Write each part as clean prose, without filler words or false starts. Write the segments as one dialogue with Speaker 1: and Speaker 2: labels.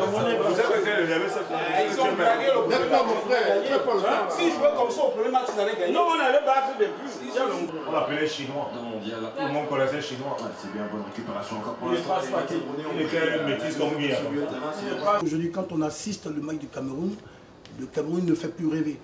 Speaker 1: avez fait le
Speaker 2: ils ont blagué le premier match.
Speaker 3: Mon frère,
Speaker 2: S'ils jouaient comme ça au premier match, ils allaient gagner.
Speaker 1: Non, on allait battre depuis. On l'appelait chinois. Tout le monde connaissait chinois.
Speaker 4: C'est bien, bonne récupération encore pour
Speaker 1: Il est pas fatigué. Il était métis comme Guy.
Speaker 3: Aujourd'hui, quand on assiste le match du Cameroun, le Cameroun ne fait plus rêver.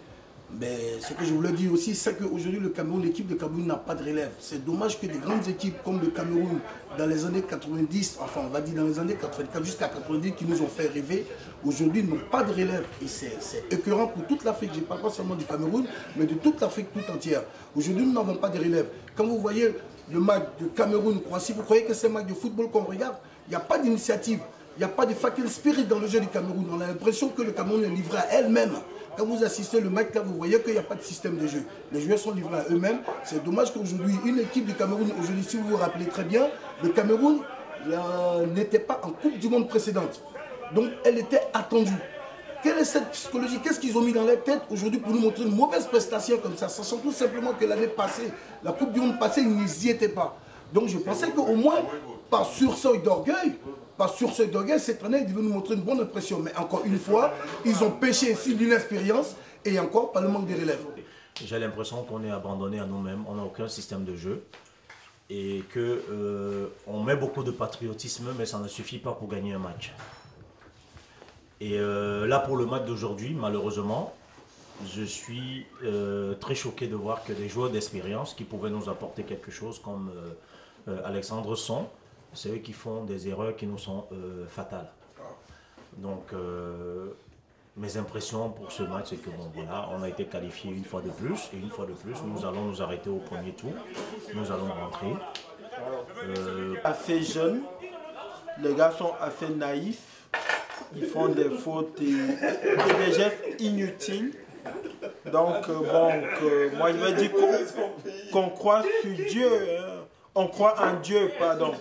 Speaker 3: Mais ce que je voulais dire aussi, c'est qu'aujourd'hui, le Cameroun, l'équipe de Cameroun n'a pas de relève. C'est dommage que des grandes équipes comme le Cameroun, dans les années 90, enfin on va dire dans les années 84 jusqu'à 90, qui nous ont fait rêver, aujourd'hui n'ont pas de relève. Et c'est écœurant pour toute l'Afrique. Je ne parle pas seulement du Cameroun, mais de toute l'Afrique tout entière. Aujourd'hui, nous n'avons pas de relève. Quand vous voyez le match de Cameroun-Croatie, vous croyez que c'est un match de football qu'on regarde? Il n'y a pas d'initiative. Il n'y a pas de fatal spirit dans le jeu du Cameroun. On a l'impression que le Cameroun est livré à elle-même. Quand vous assistez le match, là, vous voyez qu'il n'y a pas de système de jeu. Les joueurs sont livrés à eux-mêmes. C'est dommage qu'aujourd'hui, une équipe du Cameroun, aujourd'hui, si vous vous rappelez très bien, le Cameroun n'était pas en Coupe du Monde précédente. Donc, elle était attendue. Quelle est cette psychologie? Qu'est-ce qu'ils ont mis dans leur tête aujourd'hui pour nous montrer une mauvaise prestation comme ça, sachant tout simplement que l'année passée, la Coupe du Monde passée, ils n'y étaient pas. Donc, je pensais qu'au moins, par sursaut d'orgueil, cette année, ils devaient nous montrer une bonne impression. Mais encore une fois, ils ont péché ici d'inexpérience et encore par le manque de relève.
Speaker 5: J'ai l'impression qu'on est abandonné à nous-mêmes, on n'a aucun système de jeu et qu'on met beaucoup de patriotisme, mais ça ne suffit pas pour gagner un match. Et là, pour le match d'aujourd'hui, malheureusement, je suis très choqué de voir que des joueurs d'expérience qui pouvaient nous apporter quelque chose comme Alexandre Son, c'est eux qui font des erreurs qui nous sont fatales. Donc, mes impressions pour ce match, c'est que bon, voilà, on a été qualifié une fois de plus, et une fois de plus, nous allons nous arrêter au premier tour. Nous allons rentrer.
Speaker 6: Assez jeune, les gars sont assez naïfs, ils font des fautes et des gestes inutiles. Donc, moi je vais dire qu'on croit sur Dieu, on croit en Dieu, pardon.